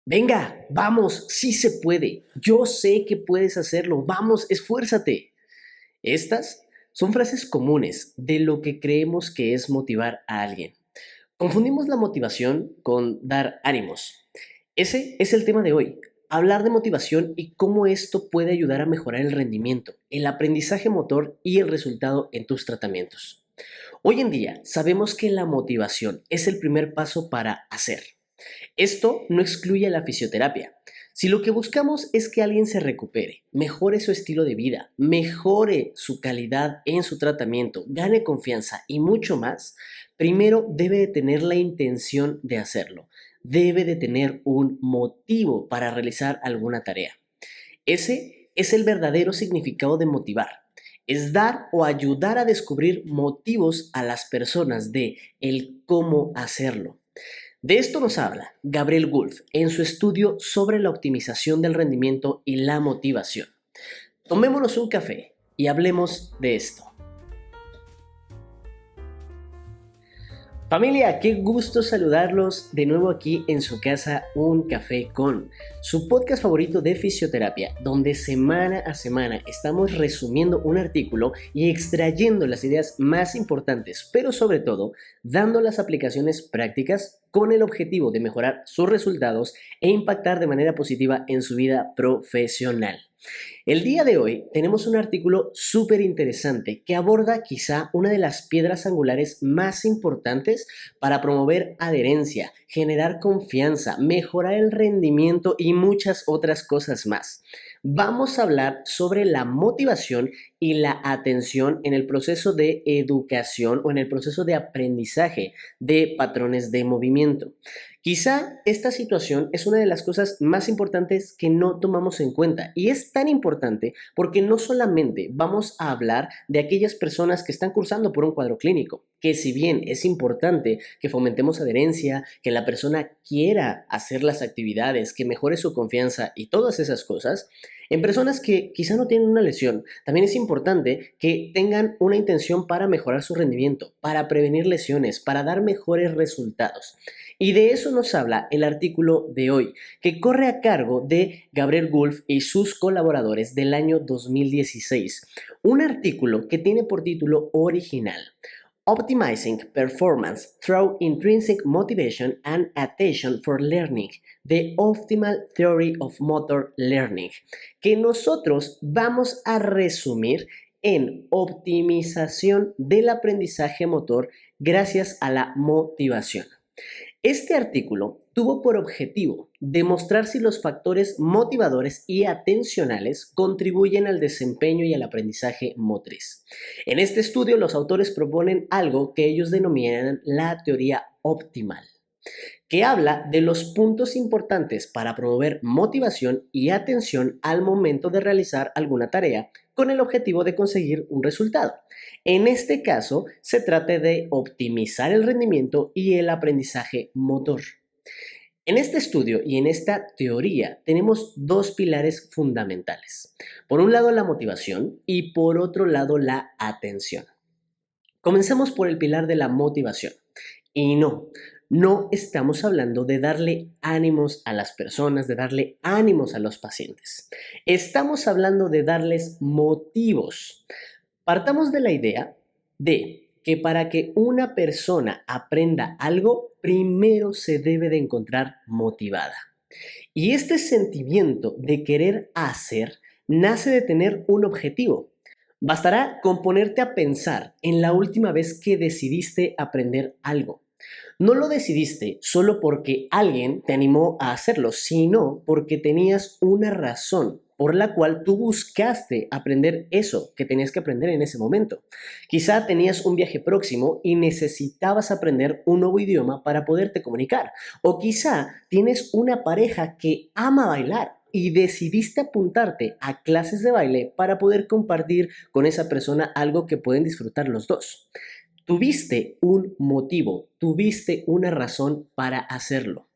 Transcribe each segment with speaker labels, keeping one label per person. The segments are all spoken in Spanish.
Speaker 1: Venga, vamos, sí se puede. Yo sé que puedes hacerlo. Vamos, esfuérzate. Estas son frases comunes de lo que creemos que es motivar a alguien. Confundimos la motivación con dar ánimos. Ese es el tema de hoy. Hablar de motivación y cómo esto puede ayudar a mejorar el rendimiento, el aprendizaje motor y el resultado en tus tratamientos. Hoy en día sabemos que la motivación es el primer paso para hacer. Esto no excluye la fisioterapia. Si lo que buscamos es que alguien se recupere, mejore su estilo de vida, mejore su calidad en su tratamiento, gane confianza y mucho más, primero debe de tener la intención de hacerlo. Debe de tener un motivo para realizar alguna tarea. Ese es el verdadero significado de motivar. Es dar o ayudar a descubrir motivos a las personas de el cómo hacerlo. De esto nos habla Gabriel Gulf en su estudio sobre la optimización del rendimiento y la motivación. Tomémonos un café y hablemos de esto. Familia, qué gusto saludarlos de nuevo aquí en su casa Un Café con, su podcast favorito de fisioterapia, donde semana a semana estamos resumiendo un artículo y extrayendo las ideas más importantes, pero sobre todo dando las aplicaciones prácticas con el objetivo de mejorar sus resultados e impactar de manera positiva en su vida profesional. El día de hoy tenemos un artículo súper interesante que aborda quizá una de las piedras angulares más importantes para promover adherencia, generar confianza, mejorar el rendimiento y muchas otras cosas más. Vamos a hablar sobre la motivación y la atención en el proceso de educación o en el proceso de aprendizaje de patrones de movimiento. Quizá esta situación es una de las cosas más importantes que no tomamos en cuenta y es tan importante porque no solamente vamos a hablar de aquellas personas que están cursando por un cuadro clínico, que si bien es importante que fomentemos adherencia, que la persona quiera hacer las actividades, que mejore su confianza y todas esas cosas, en personas que quizá no tienen una lesión, también es importante que tengan una intención para mejorar su rendimiento, para prevenir lesiones, para dar mejores resultados. Y de eso nos habla el artículo de hoy, que corre a cargo de Gabriel Gulf y sus colaboradores del año 2016. Un artículo que tiene por título original Optimizing Performance Through Intrinsic Motivation and Attention for Learning, The Optimal Theory of Motor Learning, que nosotros vamos a resumir en optimización del aprendizaje motor gracias a la motivación. Este artículo tuvo por objetivo demostrar si los factores motivadores y atencionales contribuyen al desempeño y al aprendizaje motriz. En este estudio, los autores proponen algo que ellos denominan la teoría optimal, que habla de los puntos importantes para promover motivación y atención al momento de realizar alguna tarea con el objetivo de conseguir un resultado. En este caso, se trata de optimizar el rendimiento y el aprendizaje motor. En este estudio y en esta teoría tenemos dos pilares fundamentales. Por un lado, la motivación y por otro lado, la atención. Comencemos por el pilar de la motivación. Y no estamos hablando de darle ánimos a las personas, de darle ánimos a los pacientes. Estamos hablando de darles motivos. Partamos de la idea de que para que una persona aprenda algo, primero se debe de encontrar motivada. Y este sentimiento de querer hacer nace de tener un objetivo. Bastará con ponerte a pensar en la última vez que decidiste aprender algo. No lo decidiste solo porque alguien te animó a hacerlo, sino porque tenías una razón por la cual tú buscaste aprender eso que tenías que aprender en ese momento. Quizá tenías un viaje próximo y necesitabas aprender un nuevo idioma para poderte comunicar. O quizá tienes una pareja que ama bailar y decidiste apuntarte a clases de baile para poder compartir con esa persona algo que pueden disfrutar los dos. Tuviste un motivo, tuviste una razón para hacerlo.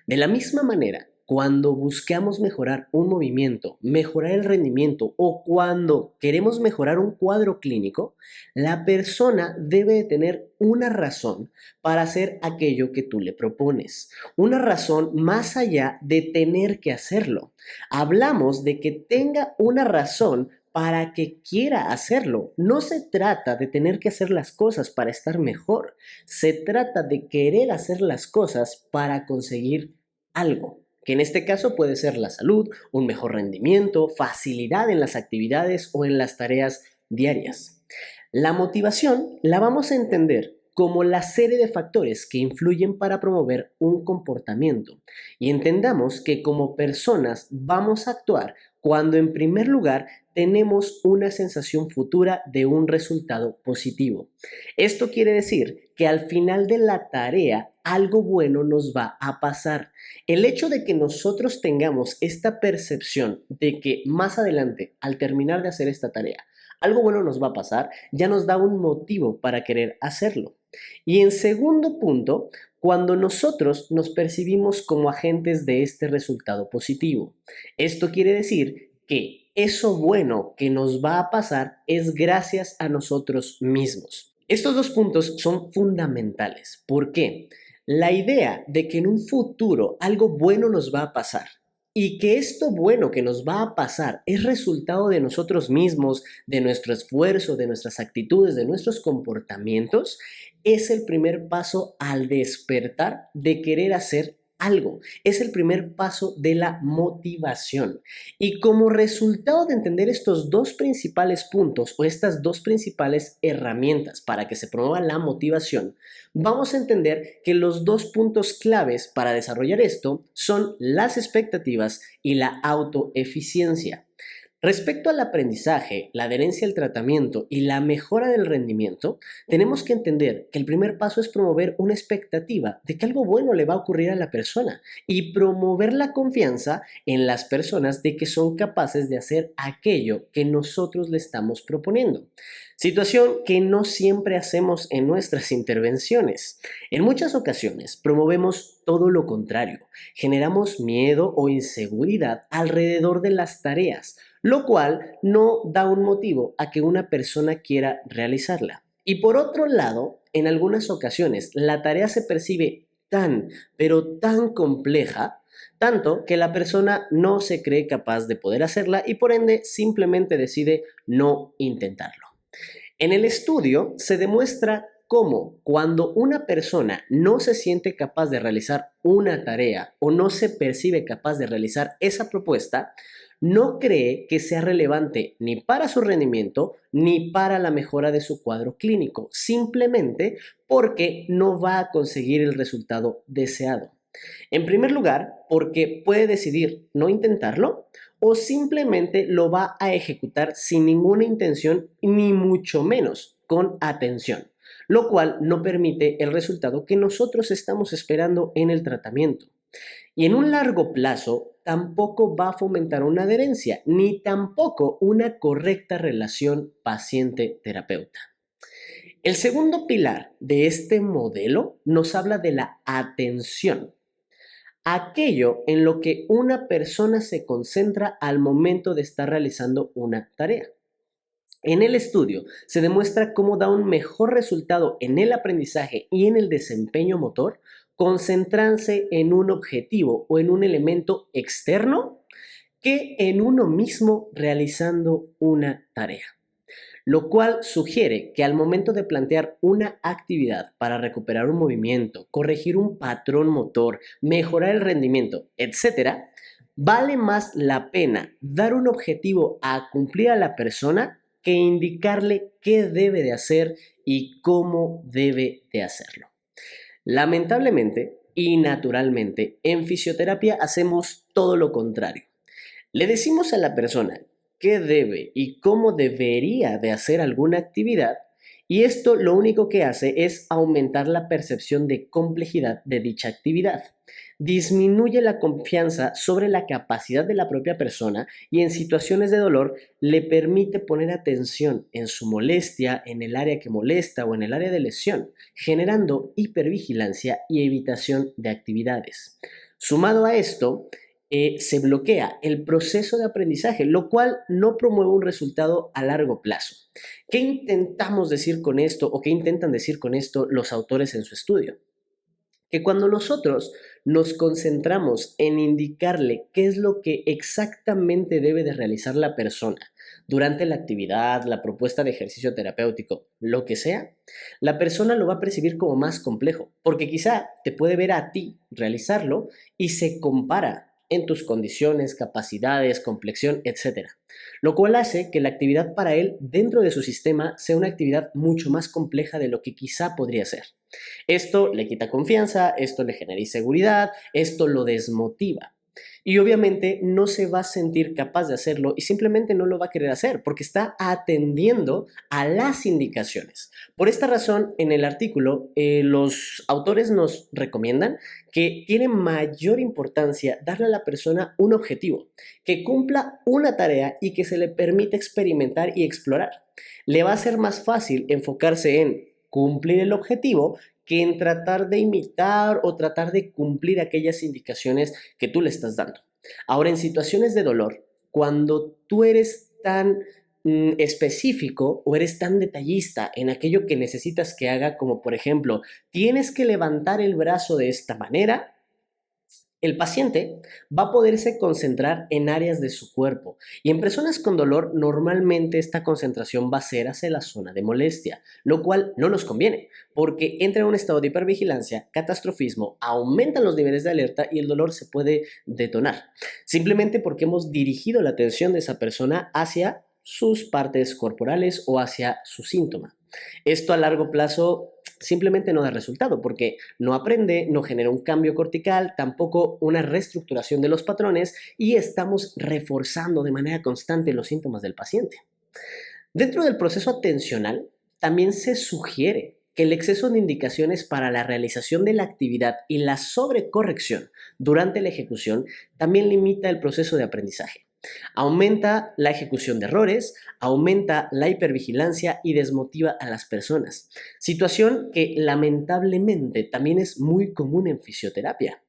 Speaker 1: De la misma manera, cuando buscamos mejorar un movimiento, mejorar el rendimiento o cuando queremos mejorar un cuadro clínico, la persona debe de tener una razón para hacer aquello que tú le propones. Una razón más allá de tener que hacerlo. Hablamos de que tenga una razón para que quiera hacerlo. No se trata de tener que hacer las cosas para estar mejor. Se trata de querer hacer las cosas para conseguir algo, que en este caso puede ser la salud, un mejor rendimiento, facilidad en las actividades o en las tareas diarias. La motivación la vamos a entender como la serie de factores que influyen para promover un comportamiento y entendamos que como personas vamos a actuar cuando en primer lugar tenemos una sensación futura de un resultado positivo. Esto quiere decir que al final de la tarea algo bueno nos va a pasar. El hecho de que nosotros tengamos esta percepción de que más adelante, al terminar de hacer esta tarea, algo bueno nos va a pasar, ya nos da un motivo para querer hacerlo. Y en segundo punto, cuando nosotros nos percibimos como agentes de este resultado positivo. Esto quiere decir que eso bueno que nos va a pasar es gracias a nosotros mismos. Estos dos puntos son fundamentales. ¿Por qué? La idea de que en un futuro algo bueno nos va a pasar y que esto bueno que nos va a pasar es resultado de nosotros mismos, de nuestro esfuerzo, de nuestras actitudes, de nuestros comportamientos, es el primer paso al despertar de querer hacer algo. Es el primer paso de la motivación. Y como resultado de entender estos dos principales puntos o estas dos principales herramientas para que se promueva la motivación, vamos a entender que los dos puntos claves para desarrollar esto son las expectativas y la autoeficiencia. Respecto al aprendizaje, la adherencia al tratamiento y la mejora del rendimiento, tenemos que entender que el primer paso es promover una expectativa de que algo bueno le va a ocurrir a la persona y promover la confianza en las personas de que son capaces de hacer aquello que nosotros le estamos proponiendo. Situación que no siempre hacemos en nuestras intervenciones. En muchas ocasiones promovemos todo lo contrario, generamos miedo o inseguridad alrededor de las tareas, lo cual no da un motivo a que una persona quiera realizarla. Y por otro lado, en algunas ocasiones la tarea se percibe tan, pero tan compleja, tanto que la persona no se cree capaz de poder hacerla y por ende simplemente decide no intentarlo. En el estudio se demuestra cómo cuando una persona no se siente capaz de realizar una tarea o no se percibe capaz de realizar esa propuesta, no cree que sea relevante ni para su rendimiento ni para la mejora de su cuadro clínico, simplemente porque no va a conseguir el resultado deseado. En primer lugar, porque puede decidir no intentarlo o simplemente lo va a ejecutar sin ninguna intención ni mucho menos con atención, lo cual no permite el resultado que nosotros estamos esperando en el tratamiento. Y en un largo plazo tampoco va a fomentar una adherencia ni tampoco una correcta relación paciente-terapeuta. El segundo pilar de este modelo nos habla de la atención, aquello en lo que una persona se concentra al momento de estar realizando una tarea. En el estudio se demuestra cómo da un mejor resultado en el aprendizaje y en el desempeño motor concentrarse en un objetivo o en un elemento externo que en uno mismo realizando una tarea, lo cual sugiere que al momento de plantear una actividad para recuperar un movimiento, corregir un patrón motor, mejorar el rendimiento, etc., vale más la pena dar un objetivo a cumplir a la persona que indicarle qué debe de hacer y cómo debe de hacerlo. Lamentablemente y naturalmente, en fisioterapia hacemos todo lo contrario. Le decimos a la persona qué debe y cómo debería de hacer alguna actividad y esto lo único que hace es aumentar la percepción de complejidad de dicha actividad. Disminuye la confianza sobre la capacidad de la propia persona y en situaciones de dolor le permite poner atención en su molestia, en el área que molesta o en el área de lesión, generando hipervigilancia y evitación de actividades. Sumado a esto, se bloquea el proceso de aprendizaje, lo cual no promueve un resultado a largo plazo. ¿Qué intentamos decir con esto o qué intentan decir con esto los autores en su estudio? Que cuando nosotros nos concentramos en indicarle qué es lo que exactamente debe de realizar la persona durante la actividad, la propuesta de ejercicio terapéutico, lo que sea, la persona lo va a percibir como más complejo, porque quizá te puede ver a ti realizarlo y se compara en tus condiciones, capacidades, complexión, etcétera. Lo cual hace que la actividad para él dentro de su sistema sea una actividad mucho más compleja de lo que quizá podría ser. Esto le quita confianza, esto le genera inseguridad, esto lo desmotiva. Y obviamente no se va a sentir capaz de hacerlo y simplemente no lo va a querer hacer porque está atendiendo a las indicaciones. Por esta razón, en el artículo, los autores nos recomiendan que tiene mayor importancia darle a la persona un objetivo, que cumpla una tarea y que se le permita experimentar y explorar. Le va a ser más fácil enfocarse en cumplir el objetivo que en tratar de imitar o tratar de cumplir aquellas indicaciones que tú le estás dando. Ahora, en situaciones de dolor, cuando tú eres tan específico o eres tan detallista en aquello que necesitas que haga, como por ejemplo, tienes que levantar el brazo de esta manera, el paciente va a poderse concentrar en áreas de su cuerpo y en personas con dolor normalmente esta concentración va a ser hacia la zona de molestia, lo cual no nos conviene porque entra en un estado de hipervigilancia, catastrofismo, aumentan los niveles de alerta y el dolor se puede detonar, simplemente porque hemos dirigido la atención de esa persona hacia sus partes corporales o hacia su síntoma. Esto a largo plazo simplemente no da resultado porque no aprende, no genera un cambio cortical, tampoco una reestructuración de los patrones y estamos reforzando de manera constante los síntomas del paciente. Dentro del proceso atencional, también se sugiere que el exceso de indicaciones para la realización de la actividad y la sobrecorrección durante la ejecución también limita el proceso de aprendizaje. Aumenta la ejecución de errores, aumenta la hipervigilancia y desmotiva a las personas. Situación que lamentablemente también es muy común en fisioterapia.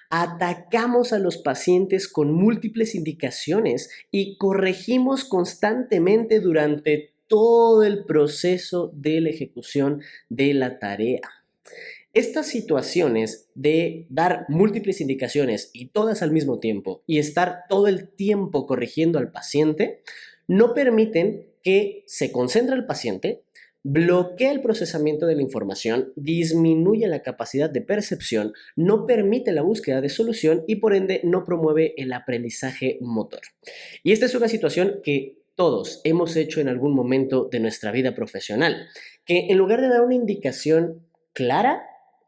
Speaker 1: Atacamos a los pacientes con múltiples indicaciones y corregimos constantemente durante todo el proceso de la ejecución de la tarea. Estas situaciones de dar múltiples indicaciones y todas al mismo tiempo y estar todo el tiempo corrigiendo al paciente no permiten que se concentre el paciente, bloquea el procesamiento de la información, disminuye la capacidad de percepción, no permite la búsqueda de solución y por ende no promueve el aprendizaje motor. Y esta es una situación que todos hemos hecho en algún momento de nuestra vida profesional, que en lugar de dar una indicación clara,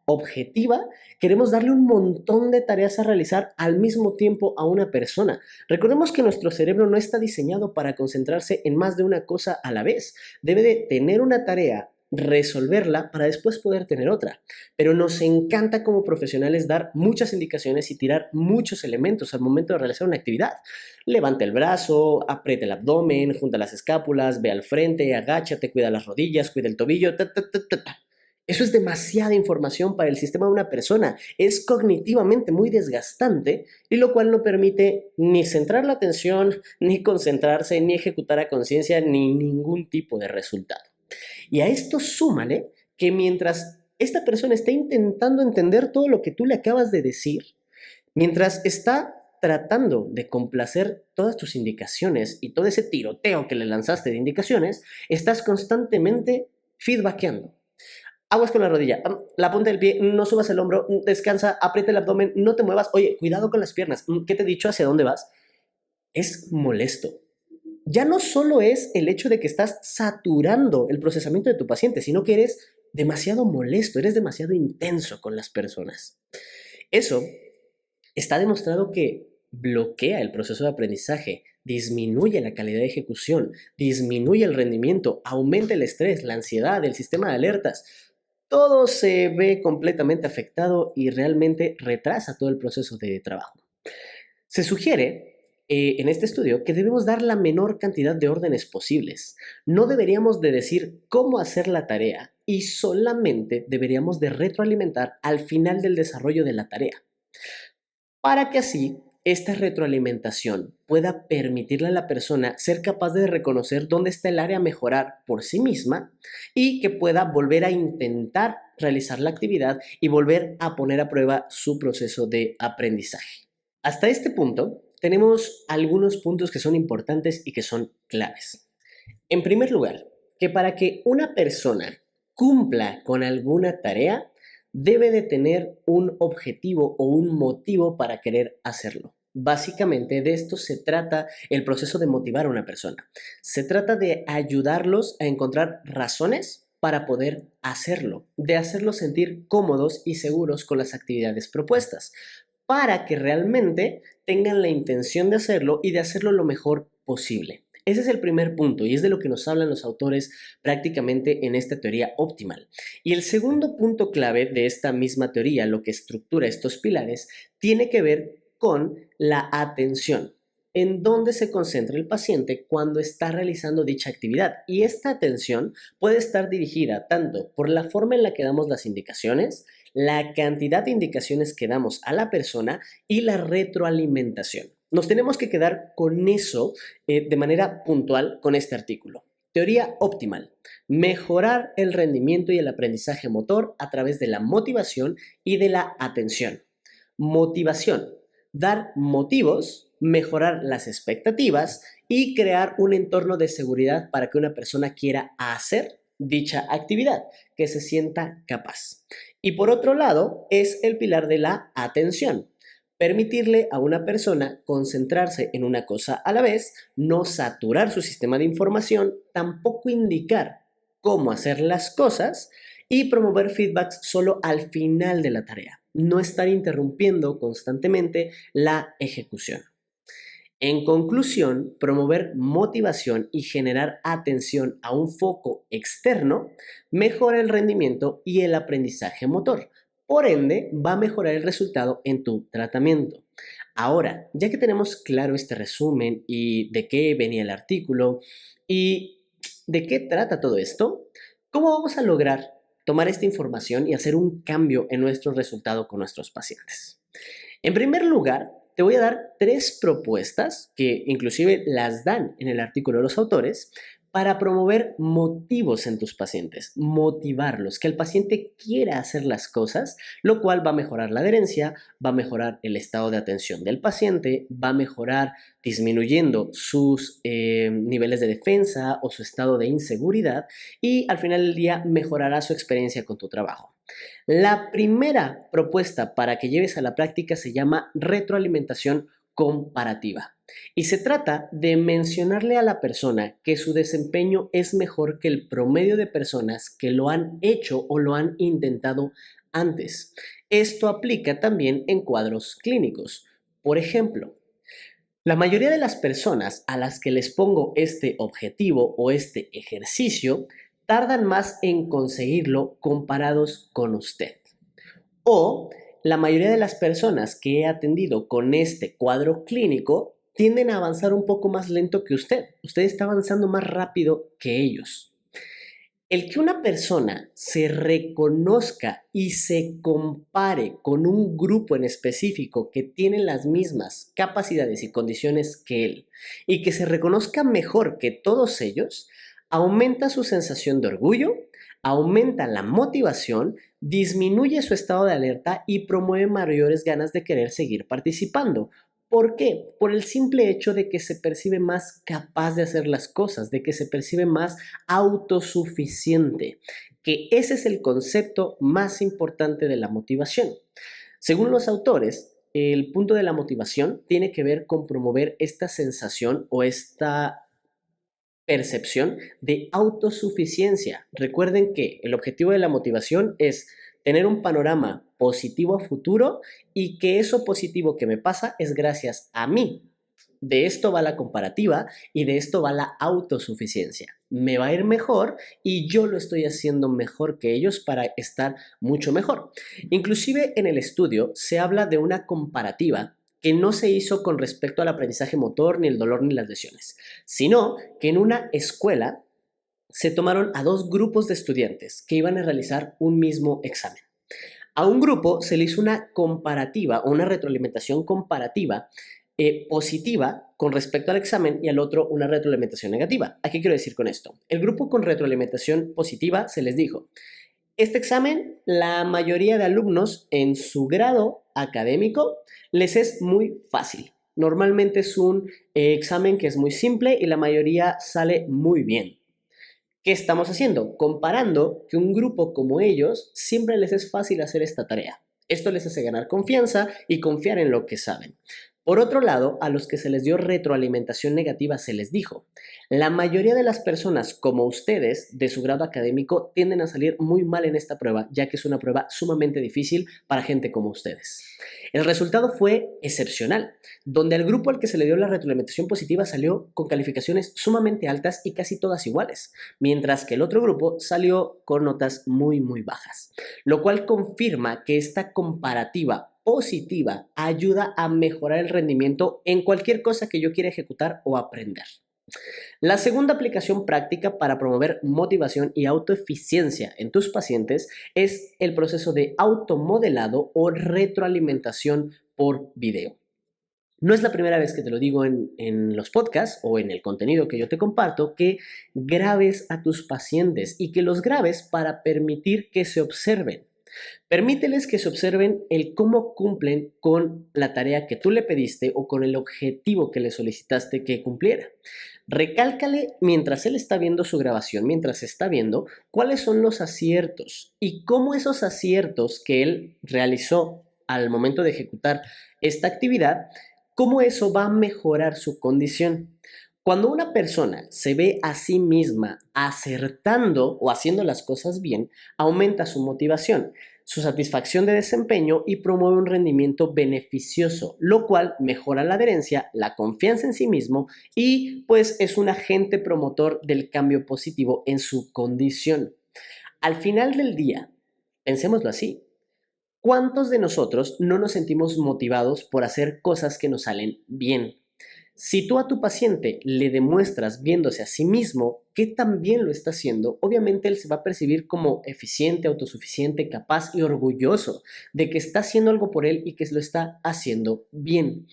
Speaker 1: objetiva, queremos darle un montón de tareas a realizar al mismo tiempo a una persona. Recordemos que nuestro cerebro no está diseñado para concentrarse en más de una cosa a la vez. Debe de tener una tarea, resolverla para después poder tener otra. Pero nos encanta como profesionales dar muchas indicaciones y tirar muchos elementos al momento de realizar una actividad. Levanta el brazo, aprieta el abdomen, junta las escápulas, ve al frente, agáchate, cuida las rodillas, cuida el tobillo, Eso es demasiada información para el sistema de una persona. Es cognitivamente muy desgastante y lo cual no permite ni centrar la atención, ni concentrarse, ni ejecutar a conciencia, ni ningún tipo de resultado. Y a esto súmale que mientras esta persona está intentando entender todo lo que tú le acabas de decir, mientras está tratando de complacer todas tus indicaciones y todo ese tiroteo que le lanzaste de indicaciones, estás constantemente feedbackeando. Aguas con la rodilla, la punta del pie, no subas el hombro, descansa, aprieta el abdomen, no te muevas. Oye, cuidado con las piernas. ¿Qué te he dicho? ¿Hacia dónde vas? Es molesto. Ya no solo es el hecho de que estás saturando el procesamiento de tu paciente, sino que eres demasiado molesto, eres demasiado intenso con las personas. Eso está demostrado que bloquea el proceso de aprendizaje, disminuye la calidad de ejecución, disminuye el rendimiento, aumenta el estrés, la ansiedad, el sistema de alertas. Todo se ve completamente afectado y realmente retrasa todo el proceso de trabajo. Se sugiere en este estudio que debemos dar la menor cantidad de órdenes posibles. No deberíamos de decir cómo hacer la tarea y solamente deberíamos de retroalimentar al final del desarrollo de la tarea, para que así esta retroalimentación pueda permitirle a la persona ser capaz de reconocer dónde está el área a mejorar por sí misma y que pueda volver a intentar realizar la actividad y volver a poner a prueba su proceso de aprendizaje. Hasta este punto, tenemos algunos puntos que son importantes y que son claves. En primer lugar, que para que una persona cumpla con alguna tarea, debe de tener un objetivo o un motivo para querer hacerlo. Básicamente de esto se trata el proceso de motivar a una persona. Se trata de ayudarlos a encontrar razones para poder hacerlo, de hacerlos sentir cómodos y seguros con las actividades propuestas, para que realmente tengan la intención de hacerlo y de hacerlo lo mejor posible. Ese es el primer punto y es de lo que nos hablan los autores prácticamente en esta teoría optimal. Y el segundo punto clave de esta misma teoría, lo que estructura estos pilares, tiene que ver con la atención, en dónde se concentra el paciente cuando está realizando dicha actividad. Y esta atención puede estar dirigida tanto por la forma en la que damos las indicaciones, la cantidad de indicaciones que damos a la persona y la retroalimentación. Nos tenemos que quedar con eso de manera puntual con este artículo. Teoría optimal. Mejorar el rendimiento y el aprendizaje motor a través de la motivación y de la atención. Motivación. Dar motivos, mejorar las expectativas y crear un entorno de seguridad para que una persona quiera hacer dicha actividad, que se sienta capaz. Y por otro lado, es el pilar de la atención. Permitirle a una persona concentrarse en una cosa a la vez, no saturar su sistema de información, tampoco indicar cómo hacer las cosas y promover feedbacks solo al final de la tarea. No estar interrumpiendo constantemente la ejecución. En conclusión, promover motivación y generar atención a un foco externo mejora el rendimiento y el aprendizaje motor. Por ende, va a mejorar el resultado en tu tratamiento. Ahora, ya que tenemos claro este resumen y de qué venía el artículo y de qué trata todo esto, ¿cómo vamos a lograr tomar esta información y hacer un cambio en nuestro resultado con nuestros pacientes? En primer lugar, te voy a dar 3 propuestas que inclusive las dan en el artículo de los autores para promover motivos en tus pacientes, motivarlos, que el paciente quiera hacer las cosas, lo cual va a mejorar la adherencia, va a mejorar el estado de atención del paciente, va a mejorar disminuyendo sus niveles de defensa o su estado de inseguridad y al final del día mejorará su experiencia con tu trabajo. La primera propuesta para que lleves a la práctica se llama retroalimentación comparativa. Y se trata de mencionarle a la persona que su desempeño es mejor que el promedio de personas que lo han hecho o lo han intentado antes. Esto aplica también en cuadros clínicos. Por ejemplo, la mayoría de las personas a las que les pongo este objetivo o este ejercicio tardan más en conseguirlo comparados con usted. O la mayoría de las personas que he atendido con este cuadro clínico tienden a avanzar un poco más lento que usted. Usted está avanzando más rápido que ellos. El que una persona se reconozca y se compare con un grupo en específico que tiene las mismas capacidades y condiciones que él y que se reconozca mejor que todos ellos, aumenta su sensación de orgullo, aumenta la motivación, disminuye su estado de alerta y promueve mayores ganas de querer seguir participando. ¿Por qué? Por el simple hecho de que se percibe más capaz de hacer las cosas, de que se percibe más autosuficiente, que ese es el concepto más importante de la motivación. Según los autores, el punto de la motivación tiene que ver con promover esta sensación o esta percepción de autosuficiencia. Recuerden que el objetivo de la motivación es tener un panorama positivo a futuro y que eso positivo que me pasa es gracias a mí. De esto va la comparativa y de esto va la autosuficiencia. Me va a ir mejor y yo lo estoy haciendo mejor que ellos para estar mucho mejor. Inclusive en el estudio se habla de una comparativa que no se hizo con respecto al aprendizaje motor, ni el dolor, ni las lesiones, sino que en una escuela se tomaron a 2 grupos de estudiantes que iban a realizar un mismo examen. A un grupo se le hizo una comparativa o una retroalimentación comparativa positiva con respecto al examen y al otro una retroalimentación negativa. ¿A qué quiero decir con esto? El grupo con retroalimentación positiva se les dijo, este examen, la mayoría de alumnos en su grado académico les es muy fácil. Normalmente es un examen que es muy simple y la mayoría sale muy bien. ¿Qué estamos haciendo? Comparando que un grupo como ellos siempre les es fácil hacer esta tarea. Esto les hace ganar confianza y confiar en lo que saben. Por otro lado, a los que se les dio retroalimentación negativa se les dijo, la mayoría de las personas como ustedes de su grado académico tienden a salir muy mal en esta prueba, ya que es una prueba sumamente difícil para gente como ustedes. El resultado fue excepcional, donde el grupo al que se le dio la retroalimentación positiva salió con calificaciones sumamente altas y casi todas iguales, mientras que el otro grupo salió con notas muy bajas, lo cual confirma que esta comparativa positiva ayuda a mejorar el rendimiento en cualquier cosa que yo quiera ejecutar o aprender. La segunda aplicación práctica para promover motivación y autoeficiencia en tus pacientes es el proceso de automodelado o retroalimentación por video. No es la primera vez que te lo digo en los podcasts o en el contenido que yo te comparto, que grabes a tus pacientes y que los grabes para permitir que se observen. Permíteles que se observen el cómo cumplen con la tarea que tú le pediste o con el objetivo que le solicitaste que cumpliera. Recálcale mientras él está viendo su grabación, mientras está viendo, cuáles son los aciertos y cómo esos aciertos que él realizó al momento de ejecutar esta actividad, cómo eso va a mejorar su condición. Cuando una persona se ve a sí misma acertando o haciendo las cosas bien, aumenta su motivación, su satisfacción de desempeño y promueve un rendimiento beneficioso, lo cual mejora la adherencia, la confianza en sí mismo y pues es un agente promotor del cambio positivo en su condición. Al final del día, pensémoslo así, ¿cuántos de nosotros no nos sentimos motivados por hacer cosas que nos salen bien? Si tú a tu paciente le demuestras viéndose a sí mismo que también lo está haciendo, obviamente él se va a percibir como eficiente, autosuficiente, capaz y orgulloso de que está haciendo algo por él y que lo está haciendo bien.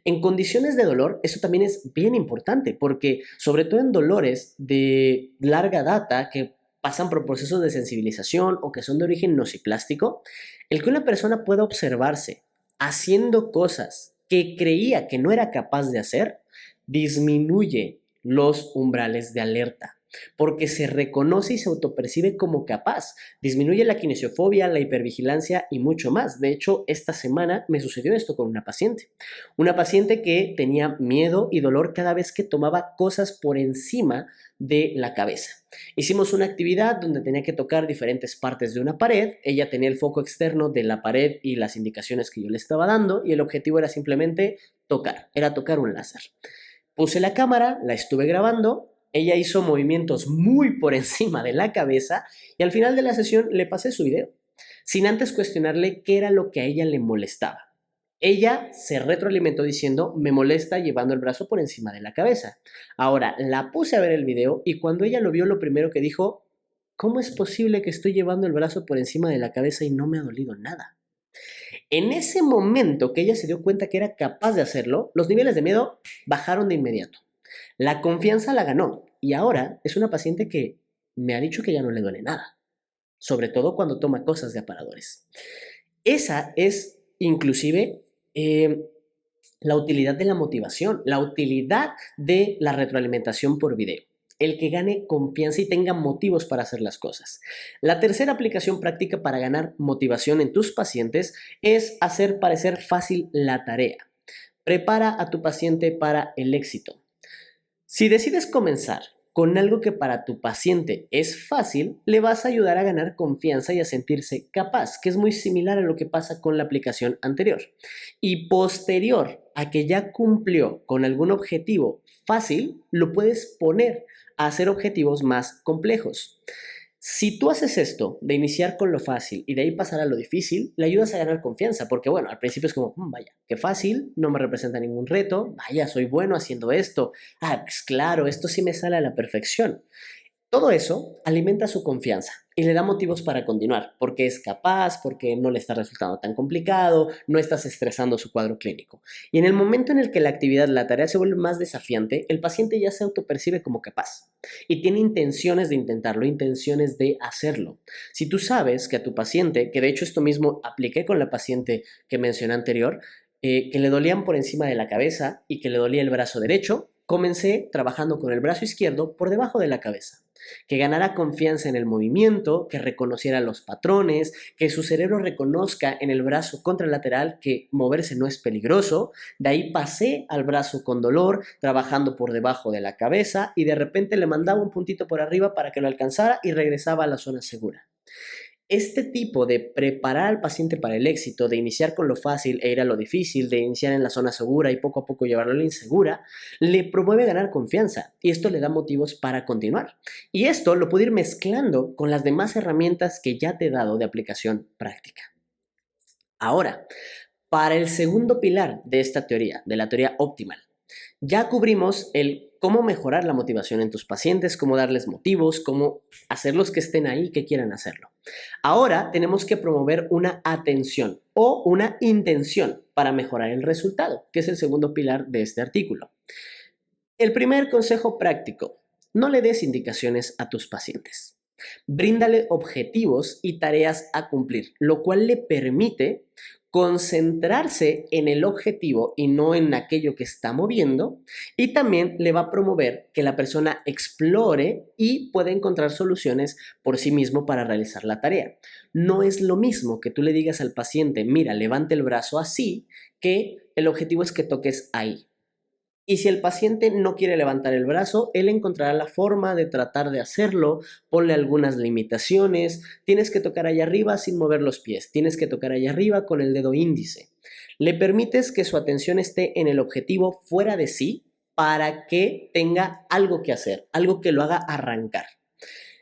Speaker 1: En condiciones de dolor, eso también es bien importante porque sobre todo en dolores de larga data que pasan por procesos de sensibilización o que son de origen nociplástico, el que una persona pueda observarse haciendo cosas que creía que no era capaz de hacer, disminuye los umbrales de alerta, porque se reconoce y se autopercibe como capaz, disminuye la kinesiofobia, la hipervigilancia y mucho más. De hecho, esta semana me sucedió esto con una paciente que tenía miedo y dolor cada vez que tomaba cosas por encima de la cabeza. Hicimos una actividad donde tenía que tocar diferentes partes de una pared, ella tenía el foco externo de la pared y las indicaciones que yo le estaba dando y el objetivo era simplemente tocar un láser. Puse la cámara, la estuve grabando, ella hizo movimientos muy por encima de la cabeza y al final de la sesión le pasé su video, sin antes cuestionarle qué era lo que a ella le molestaba. Ella se retroalimentó diciendo, me molesta llevando el brazo por encima de la cabeza. Ahora, la puse a ver el video y cuando ella lo vio, lo primero que dijo, ¿cómo es posible que estoy llevando el brazo por encima de la cabeza y no me ha dolido nada? En ese momento que ella se dio cuenta que era capaz de hacerlo, los niveles de miedo bajaron de inmediato. La confianza la ganó y ahora es una paciente que me ha dicho que ya no le duele nada, sobre todo cuando toma cosas de aparadores. Esa es inclusive la utilidad de la motivación, la utilidad de la retroalimentación por video. El que gane confianza y tenga motivos para hacer las cosas. La tercera aplicación práctica para ganar motivación en tus pacientes es hacer parecer fácil la tarea. Prepara a tu paciente para el éxito. Si decides comenzar con algo que para tu paciente es fácil, le vas a ayudar a ganar confianza y a sentirse capaz, que es muy similar a lo que pasa con la aplicación anterior. Y posterior a que ya cumplió con algún objetivo fácil, lo puedes poner a hacer objetivos más complejos. Si tú haces esto, de iniciar con lo fácil y de ahí pasar a lo difícil, le ayudas a ganar confianza, porque bueno, al principio es como, vaya, qué fácil, no me representa ningún reto, vaya, soy bueno haciendo esto, pues claro, esto sí me sale a la perfección. Todo eso alimenta su confianza y le da motivos para continuar, porque es capaz, porque no le está resultando tan complicado, no estás estresando su cuadro clínico. Y en el momento en el que la actividad, la tarea se vuelve más desafiante, el paciente ya se autopercibe como capaz y tiene intenciones de intentarlo, intenciones de hacerlo. Si tú sabes que a tu paciente, que de hecho esto mismo apliqué con la paciente que mencioné anterior, que le dolían por encima de la cabeza y que le dolía el brazo derecho, comencé trabajando con el brazo izquierdo por debajo de la cabeza. Que ganara confianza en el movimiento, que reconociera los patrones, que su cerebro reconozca en el brazo contralateral que moverse no es peligroso. De ahí pasé al brazo con dolor, trabajando por debajo de la cabeza y de repente le mandaba un puntito por arriba para que lo alcanzara y regresaba a la zona segura. Este tipo de preparar al paciente para el éxito, de iniciar con lo fácil e ir a lo difícil, de iniciar en la zona segura y poco a poco llevarlo a la insegura, le promueve ganar confianza y esto le da motivos para continuar. Y esto lo puede ir mezclando con las demás herramientas que ya te he dado de aplicación práctica. Ahora, para el segundo pilar de esta teoría, de la teoría óptimal, ya cubrimos el cómo mejorar la motivación en tus pacientes, cómo darles motivos, cómo hacerlos que estén ahí, que quieran hacerlo. Ahora tenemos que promover una atención o una intención para mejorar el resultado, que es el segundo pilar de este artículo. El primer consejo práctico: no le des indicaciones a tus pacientes. Bríndale objetivos y tareas a cumplir, lo cual le permite concentrarse en el objetivo y no en aquello que está moviendo, y también le va a promover que la persona explore y pueda encontrar soluciones por sí mismo para realizar la tarea. No es lo mismo que tú le digas al paciente, mira, levante el brazo así, que el objetivo es que toques ahí. Y si el paciente no quiere levantar el brazo, él encontrará la forma de tratar de hacerlo, ponle algunas limitaciones, tienes que tocar allá arriba sin mover los pies, tienes que tocar allá arriba con el dedo índice. Le permites que su atención esté en el objetivo fuera de sí para que tenga algo que hacer, algo que lo haga arrancar.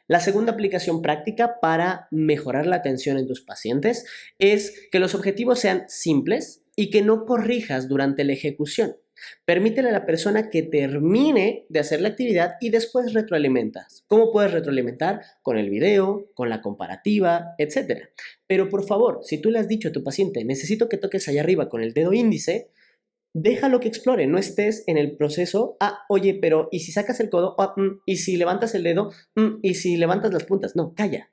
Speaker 1: La segunda aplicación práctica para mejorar la atención en tus pacientes es que los objetivos sean simples y que no corrijas durante la ejecución. Permítele a la persona que termine de hacer la actividad y después retroalimentas. ¿Cómo puedes retroalimentar? Con el video, con la comparativa, etc. Pero por favor, si tú le has dicho a tu paciente, necesito que toques allá arriba con el dedo índice, déjalo que explore, no estés en el proceso, oye, pero ¿y si sacas el codo? ¿Y si levantas el dedo? ¿Y si levantas las puntas? No, calla,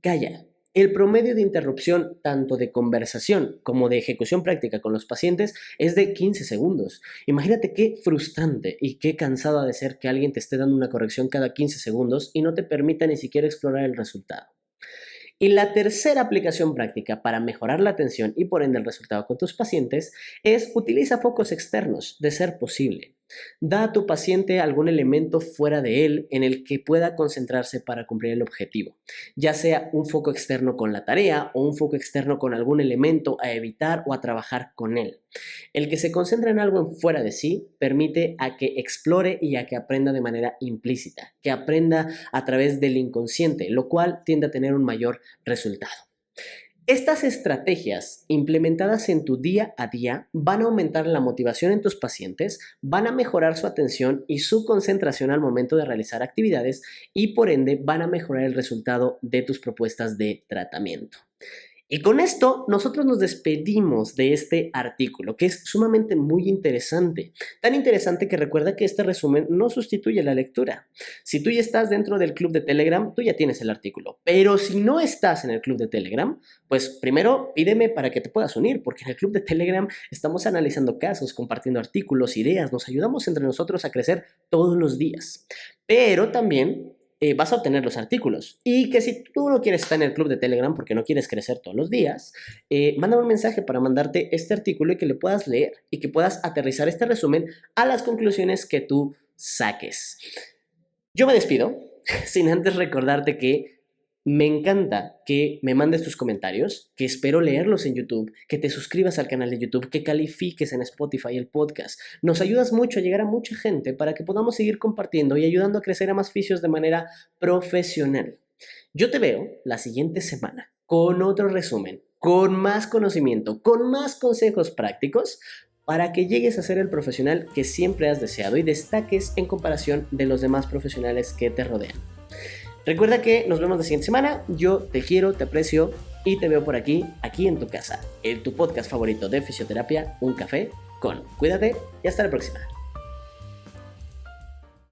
Speaker 1: calla. El promedio de interrupción tanto de conversación como de ejecución práctica con los pacientes es de 15 segundos. Imagínate qué frustrante y qué cansado ha de ser que alguien te esté dando una corrección cada 15 segundos y no te permita ni siquiera explorar el resultado. Y la tercera aplicación práctica para mejorar la atención y por ende el resultado con tus pacientes es utiliza focos externos, de ser posible. Da a tu paciente algún elemento fuera de él en el que pueda concentrarse para cumplir el objetivo, ya sea un foco externo con la tarea o un foco externo con algún elemento a evitar o a trabajar con él. El que se concentra en algo fuera de sí permite a que explore y a que aprenda de manera implícita, que aprenda a través del inconsciente, lo cual tiende a tener un mayor resultado. Estas estrategias implementadas en tu día a día van a aumentar la motivación en tus pacientes, van a mejorar su atención y su concentración al momento de realizar actividades y por ende van a mejorar el resultado de tus propuestas de tratamiento. Y con esto nosotros nos despedimos de este artículo, que es sumamente muy interesante. Tan interesante que recuerda que este resumen no sustituye la lectura. Si tú ya estás dentro del club de Telegram, tú ya tienes el artículo. Pero si no estás en el club de Telegram, pues primero pídeme para que te puedas unir, porque en el club de Telegram estamos analizando casos, compartiendo artículos, ideas, nos ayudamos entre nosotros a crecer todos los días. Pero también vas a obtener los artículos. Y que si tú no quieres estar en el club de Telegram porque no quieres crecer todos los días, mándame un mensaje para mandarte este artículo y que le puedas leer y que puedas aterrizar este resumen a las conclusiones que tú saques. Yo me despido sin antes recordarte que me encanta que me mandes tus comentarios, que espero leerlos en YouTube, que te suscribas al canal de YouTube, que califiques en Spotify el podcast. Nos ayudas mucho a llegar a mucha gente para que podamos seguir compartiendo y ayudando a crecer a más fisios de manera profesional. Yo te veo la siguiente semana con otro resumen, con más conocimiento, con más consejos prácticos para que llegues a ser el profesional que siempre has deseado y destaques en comparación de los demás profesionales que te rodean. Recuerda que nos vemos la siguiente semana. Yo te quiero, te aprecio y te veo por aquí en tu casa, en tu podcast favorito de fisioterapia, Un Café Con. Cuídate y hasta la próxima.